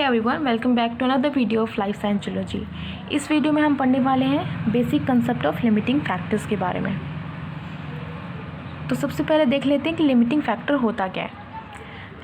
Everyone, welcome back to another video of life science zoology. इस video में हम पढ़ने वाले हैं basic concept of limiting factors के बारे में। तो सबसे पहले देख लेते हैं कि लिमिटिंग फैक्टर होता क्या है।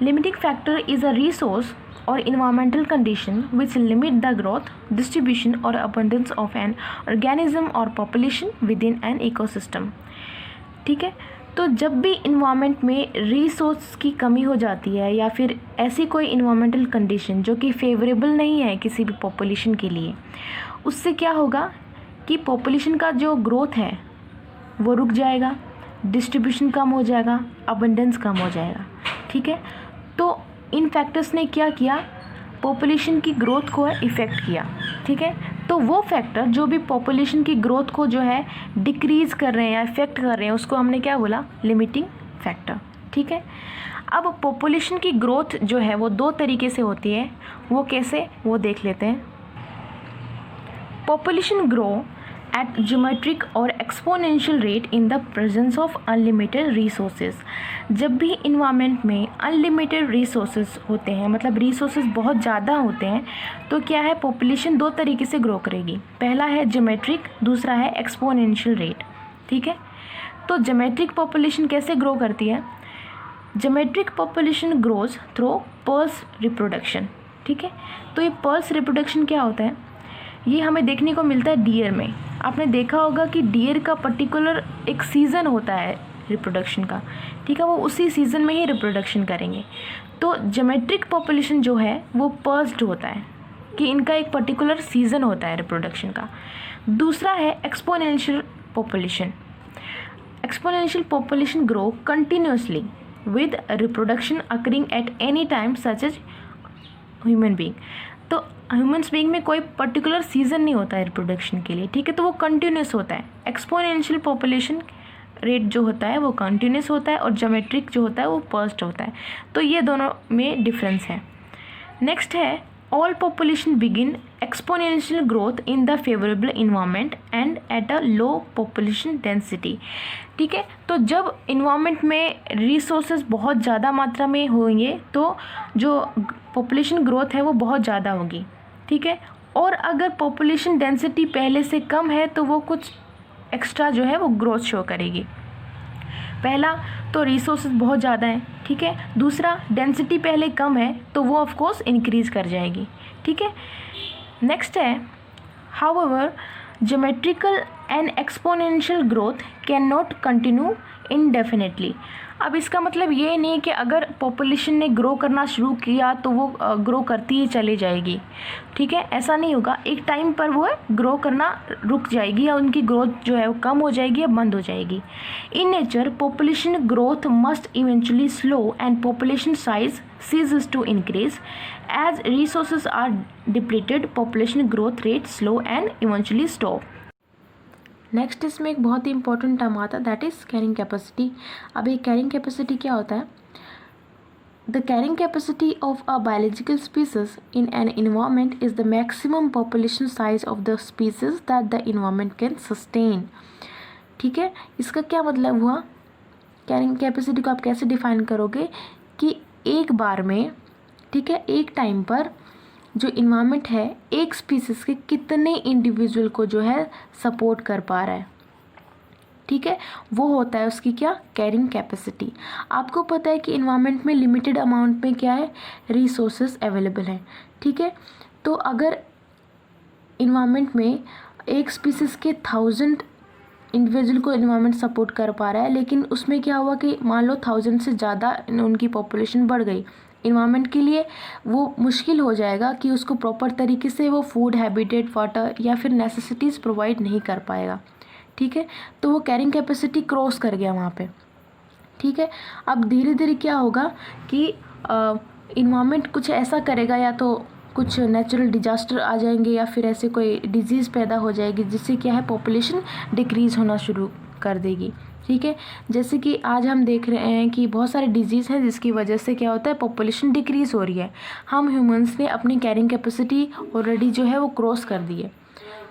Limiting factor is a resource और environmental condition which limit the growth, distribution और अबंडेंस ऑफ एन ऑर्गेनिज्म और population within an ecosystem. ठीक है, तो जब भी इन्वामेंट में रिसोर्स की कमी हो जाती है या फिर ऐसी कोई इन्वामेंटल कंडीशन जो कि फेवरेबल नहीं है किसी भी पॉपुलेशन के लिए, उससे क्या होगा कि पॉपुलेशन का जो ग्रोथ है वो रुक जाएगा, डिस्ट्रीब्यूशन कम हो जाएगा, अबंडेंस कम हो जाएगा। ठीक है, तो इन फैक्टर्स ने क्या किया, पॉपुलेशन की ग्रोथ को इफ़ेक्ट किया। ठीक है, तो वो फैक्टर जो भी पॉपुलेशन की ग्रोथ को जो है डिक्रीज़ कर रहे हैं या इफ़ेक्ट कर रहे हैं, उसको हमने क्या बोला, लिमिटिंग फैक्टर। ठीक है, अब पॉपुलेशन की ग्रोथ जो है वो दो तरीके से होती है, वो कैसे, वो देख लेते हैं। पॉपुलेशन ग्रो at geometric और exponential rate in the presence of unlimited resources। जब भी इन्वायरमेंट में अनलिमिटेड रिसोर्सेज होते हैं, मतलब रिसोर्सेज बहुत ज़्यादा होते हैं, तो क्या है, पॉपुलेशन दो तरीके से ग्रो करेगी। पहला है ज्योमेट्रिक, दूसरा है एक्सपोनेंशियल रेट। ठीक है, तो ज्योमेट्रिक पॉपुलेशन कैसे ग्रो करती है, geometric population grows through pulse reproduction. ठीक है, तो ये पल्स रिप्रोडक्शन क्या होता है, ये हमें देखने को मिलता है डियर में। आपने देखा होगा कि डियर का पर्टिकुलर एक सीज़न होता है रिप्रोडक्शन का। ठीक है, वो उसी सीज़न में ही रिप्रोडक्शन करेंगे। तो ज्योमेट्रिक पॉपुलेशन जो है वो पल्स्ड होता है कि इनका एक पर्टिकुलर सीज़न होता है रिप्रोडक्शन का। दूसरा है exponential population. Exponential population grow continuously with reproduction occurring at any time such as human being. तो ह्यूमन्स बीइंग में कोई पर्टिकुलर सीज़न नहीं होता है रिप्रोडक्शन के लिए। ठीक है, तो वो कंटिन्यूस होता है। एक्सपोनेंशियल पॉपुलेशन रेट जो होता है वो कंटिन्यूस होता है और ज्योमेट्रिक जो होता है वो पल्स्ड होता है। तो ये दोनों में डिफरेंस है। नेक्स्ट है all population begin exponential growth in the favourable environment and at a low population density. ठीक है, तो जब इन्वायरमेंट में रिसोर्सेज बहुत ज़्यादा मात्रा में होंगे तो जो पॉपुलेशन ग्रोथ है वो बहुत ज़्यादा होगी। ठीक है, और अगर पॉपुलेशन डेंसिटी पहले से कम है तो वो कुछ एक्स्ट्रा जो है वो ग्रोथ शो करेगी। पहला तो रिसोर्सेज बहुत ज़्यादा है। ठीक है, दूसरा डेंसिटी पहले कम है तो वो ऑफ कोर्स इंक्रीज़ कर जाएगी। ठीक है, नेक्स्ट है however geometrical and exponential growth can not continue indefinitely. अब इसका मतलब ये नहीं कि अगर पॉपुलेशन ने ग्रो करना शुरू किया तो वो ग्रो करती ही चली जाएगी। ठीक है, ऐसा नहीं होगा, एक टाइम पर वो ग्रो करना रुक जाएगी या उनकी ग्रोथ जो है वो कम हो जाएगी या बंद हो जाएगी। In nature population growth must eventually slow and population size ceases to increase as resources are depleted, population growth rate slow and eventually stop। Next इसमें एक बहुत ही इंपॉर्टेंट टर्म आता है, दैट इज़ कैरिंग कैपेसिटी। अब ये carrying capacity क्या होता है, the carrying capacity of a biological species in an environment is the maximum population size of the species that the environment can sustain. ठीक है, इसका क्या मतलब हुआ, कैरिंग कैपेसिटी को आप कैसे डिफाइन करोगे कि एक बार में, ठीक है, एक टाइम पर जो इन्वायरमेंट है एक स्पीसीज़ के कितने इंडिविजुअल को जो है सपोर्ट कर पा रहा है। ठीक है, वो होता है उसकी क्या, कैरिंग कैपेसिटी। आपको पता है कि इन्वायरमेंट में लिमिटेड अमाउंट में क्या है, रिसोर्सेज अवेलेबल हैं। ठीक है, तो अगर इन्वायरमेंट में एक स्पीसीज़ के 1000 इंडिविजुअल को इन्वायरमेंट सपोर्ट कर पा रहा है, लेकिन उसमें क्या हुआ कि मान लो 1000 से ज़्यादा उनकी पॉपुलेशन बढ़ गई, इन्वायरमेंट के लिए वो मुश्किल हो जाएगा कि उसको प्रॉपर तरीके से वो फूड, हैबिटेट, वाटर या फिर नेसेसिटीज़ प्रोवाइड नहीं कर पाएगा। ठीक है, तो वो कैरिंग कैपेसिटी क्रॉस कर गया वहाँ पे। ठीक है, अब धीरे धीरे क्या होगा कि इन्वायरमेंट कुछ ऐसा करेगा, या तो कुछ नेचुरल डिजास्टर आ जाएंगे या फिर ऐसे कोई डिजीज़ पैदा हो जाएगी जिससे क्या है पॉपुलेशन डिक्रीज़ होना शुरू कर देगी। ठीक है, जैसे कि आज हम देख रहे हैं कि बहुत सारे डिजीज़ हैं जिसकी वजह से क्या होता है, पॉपुलेशन डिक्रीज़ हो रही है। हम ह्यूमंस ने अपनी कैरिंग कैपेसिटी ऑलरेडी जो है वो क्रॉस कर दी है,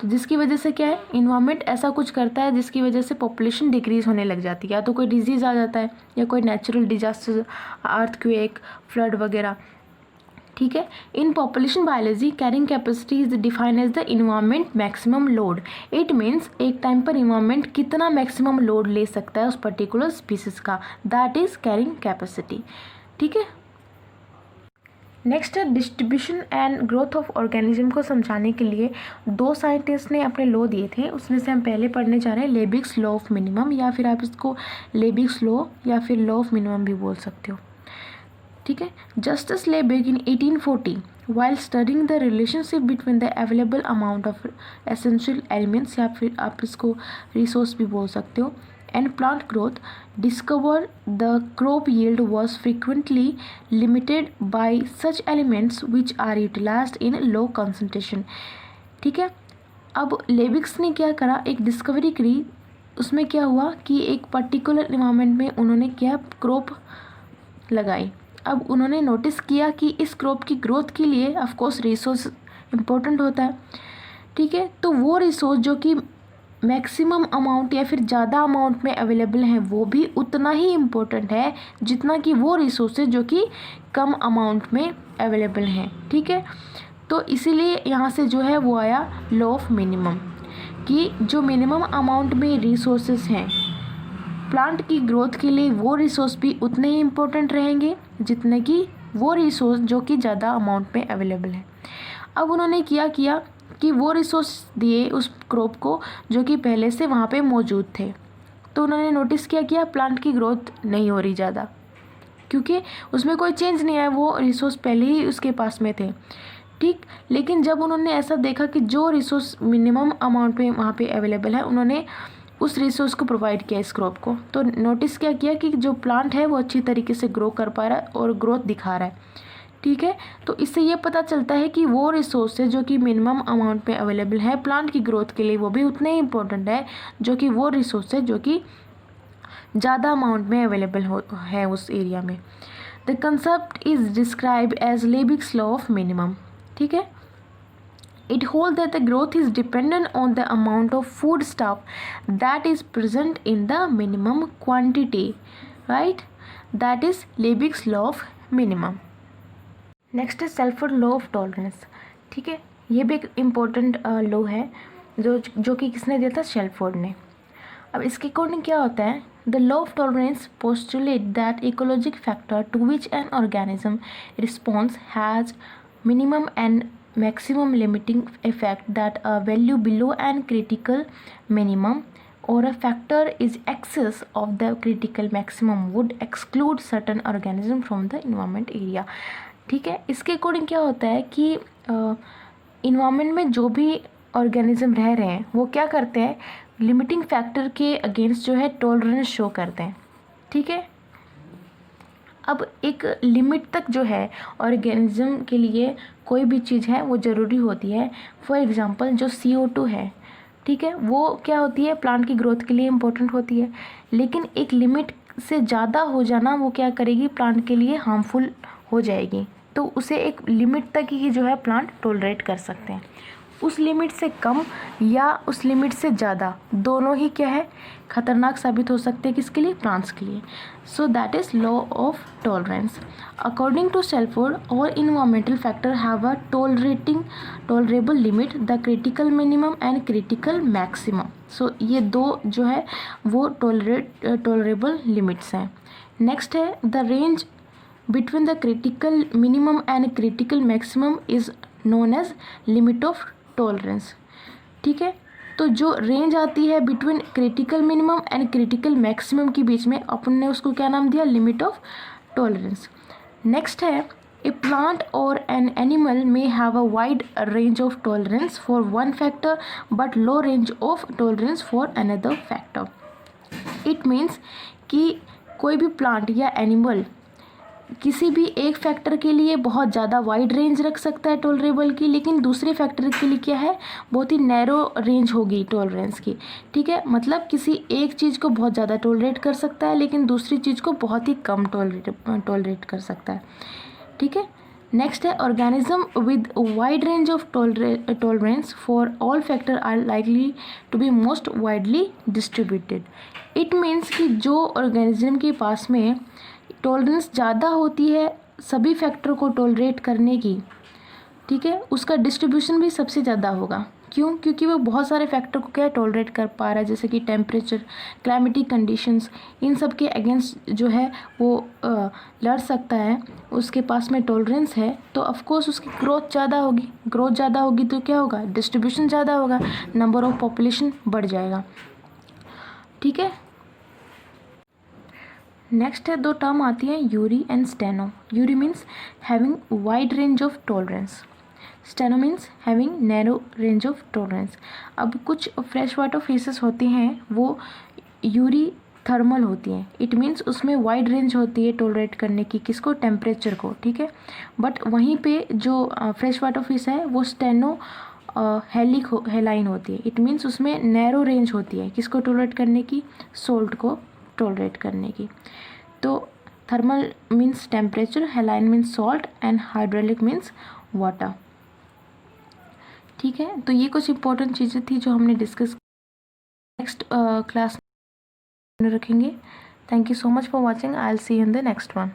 तो जिसकी वजह से क्या है, इन्वायरमेंट ऐसा कुछ करता है जिसकी वजह से पॉपुलेशन डिक्रीज़ होने लग जाती है। या तो कोई डिजीज़ आ जाता है या कोई नेचुरल डिजास्टर, अर्थक्वेक, फ्लड वगैरह, ठीक है। In population biology carrying capacity is defined as the environment maximum load. It means एक टाइम पर इन्वायरमेंट कितना मैक्सिमम लोड ले सकता है उस पर्टिकुलर स्पीसीज का, दैट इज कैरिंग कैपेसिटी। ठीक है। नेक्स्ट है distribution and growth of organism को समझाने के लिए दो साइंटिस्ट ने अपने लॉ दिए थे, उसमें से हम पहले पढ़ने जा रहे हैं लेबिग्स लॉ ऑफ मिनिमम, या फिर आप इसको लेबिग्स लॉ या फिर लॉ ऑफ मिनिमम भी बोल सकते हो। ठीक है। Justice लेबिग in 1840 while studying the relationship between the available amount of essential elements, या फिर आप इसको रिसोर्स भी बोल सकते हो, and plant growth, discovered the crop yield was frequently limited by such elements which are utilized in low concentration। ठीक है। अब लेबिग्स ने क्या करा, एक डिस्कवरी करी, उसमें क्या हुआ कि एक पर्टिकुलर इन्वायरमेंट में उन्होंने क्या क्रॉप लगाई। अब उन्होंने नोटिस किया कि इस क्रॉप की ग्रोथ के लिए ऑफ कोर्स रिसोर्स इम्पोर्टेंट होता है। ठीक है। तो वो रिसोर्स जो कि मैक्सिमम अमाउंट या फिर ज़्यादा अमाउंट में अवेलेबल हैं वो भी उतना ही इम्पोर्टेंट है जितना कि वो रिसोर्सेज जो कि कम अमाउंट में अवेलेबल हैं। ठीक है। तो इसीलिए यहाँ से जो है वो आया लॉ ऑफ मिनिमम, कि जो मिनिमम अमाउंट में रिसोर्सेज हैं प्लांट की ग्रोथ के लिए वो रिसोर्स भी उतने ही इम्पोर्टेंट रहेंगे जितने कि वो रिसोर्स जो कि ज़्यादा अमाउंट में अवेलेबल है। अब उन्होंने क्या किया कि वो रिसोर्स दिए उस क्रॉप को जो कि पहले से वहाँ पे मौजूद थे। तो उन्होंने नोटिस किया प्लांट की ग्रोथ नहीं हो रही ज़्यादा, क्योंकि उसमें कोई चेंज नहीं आया, वो रिसोर्स पहले ही उसके पास में थे। ठीक। लेकिन जब उन्होंने ऐसा देखा कि जो रिसोर्स मिनिमम अमाउंट में वहाँ पे अवेलेबल है, उन्होंने उस रिसोर्स को प्रोवाइड किया इस क्रॉप को, तो नोटिस क्या किया कि जो प्लांट है वो अच्छी तरीके से ग्रो कर पा रहा है और ग्रोथ दिखा रहा है। ठीक है। तो इससे ये पता चलता है कि वो रिसोर्स है जो कि मिनिमम अमाउंट में अवेलेबल है प्लांट की ग्रोथ के लिए, वो भी उतने ही इम्पोर्टेंट है जो कि वो रिसोर्स है जो कि ज़्यादा अमाउंट में अवेलेबल है उस एरिया में। The concept is describe as Liebig's law of minimum. ठीक है। It holds that the growth is dependent on the amount of foodstuff that is present in the minimum quantity, right? That is Lebig's law of minimum. Next is Shelford law of tolerance। ठीक है। ये भी एक important law है जो कि किसने दिया था, शेल्फोर्ड ने। अब इसके अकॉर्डिंग क्या होता है, the law of tolerance postulate that ecologic factor to which an organism response has minimum and maximum limiting effect, that a value below and critical minimum or a factor is excess of the critical maximum would exclude certain organism from the environment area। ठीक है। इसके according क्या होता है कि environment में जो भी ऑर्गेनिज्म रह रहे हैं वो क्या करते हैं, लिमिटिंग फैक्टर के अगेंस्ट जो है टॉलरेंस शो करते हैं। ठीक है। अब एक लिमिट तक जो है ऑर्गेनिज्म के लिए कोई भी चीज़ है वो ज़रूरी होती है। फॉर एग्ज़ाम्पल जो CO2 है, ठीक है, वो क्या होती है, प्लांट की ग्रोथ के लिए इम्पोर्टेंट होती है, लेकिन एक लिमिट से ज़्यादा हो जाना वो क्या करेगी, प्लांट के लिए हार्मफुल हो जाएगी। तो उसे एक लिमिट तक ही जो है प्लांट टॉलरेट कर सकते हैं। उस लिमिट से कम या उस लिमिट से ज़्यादा दोनों ही क्या है, खतरनाक साबित हो सकते हैं किसके लिए, प्लांट्स के लिए। So that is law of tolerance. According to Shelford, all environmental factor have a tolerable limit, the critical minimum and critical maximum. So ये दो जो है वो टॉलरेबल लिमिट्स हैं। नेक्स्ट है the range between the critical minimum and critical maximum is known as limit of tolerance. ठीक है। तो जो रेंज आती है between critical minimum and critical maximum के बीच में, अपन ने उसको क्या नाम दिया, लिमिट ऑफ टॉलरेंस। नेक्स्ट है ए प्लांट और an animal may have a wide range of tolerance for one factor but low range of tolerance for another factor. It means कि कोई भी प्लांट या एनिमल किसी भी एक फैक्टर के लिए बहुत ज़्यादा वाइड रेंज रख सकता है टॉलरेबल की, लेकिन दूसरे फैक्टर के लिए क्या है, बहुत ही नैरो रेंज होगी टॉलरेंस की। ठीक है। मतलब किसी एक चीज़ को बहुत ज़्यादा टॉलरेट कर सकता है लेकिन दूसरी चीज़ को बहुत ही कम टॉलरेट कर सकता है। ठीक है। नेक्स्ट है organism with wide range of tolerance for all factor are likely to be most widely distributed. It means कि जो ऑर्गेनिज्म के पास में टॉलरेंस ज़्यादा होती है सभी फैक्टर को टॉलरेट करने की, ठीक है, उसका डिस्ट्रीब्यूशन भी सबसे ज़्यादा होगा। क्यों? क्योंकि वो बहुत सारे फैक्टर को क्या टॉलरेट कर पा रहा है, जैसे कि टेम्परेचर, क्लाइमेटिक कंडीशंस, इन सब के अगेंस्ट जो है वो लड़ सकता है, उसके पास में टॉलरेंस है, तो ऑफकोर्स उसकी ग्रोथ ज़्यादा होगी। ग्रोथ ज़्यादा होगी तो क्या होगा? डिस्ट्रीब्यूशन ज़्यादा होगा, नंबर ऑफ पॉपुलेशन बढ़ जाएगा। ठीक है, नेक्स्ट है, दो टर्म आती हैं Yuri and steno. Yuri means having wide range of tolerance, steno means having narrow range of tolerance. अब कुछ फ्रेश वाटर फिशेस होती हैं वो यूरी थर्मल होती हैं, इट मीन्स उसमें वाइड रेंज होती है टॉलरेट करने की, किसको? टेम्परेचर को। ठीक है, बट वहीं पे जो फ्रेश वाटर फिश है वो स्टेनो हेलाइन होती है, इट मीन्स उसमें नैरो रेंज होती है, किसको टॉलरेट करने की? सोल्ट को टॉलरेट करने की। तो thermal means temperature, हेलाइन means salt and hydraulic means water. ठीक है, तो ये कुछ इंपॉर्टेंट चीज़ें थी जो हमने डिस्कस नेक्स्ट क्लास में रखेंगे। Thank you so much for watching, I will see you in the next one.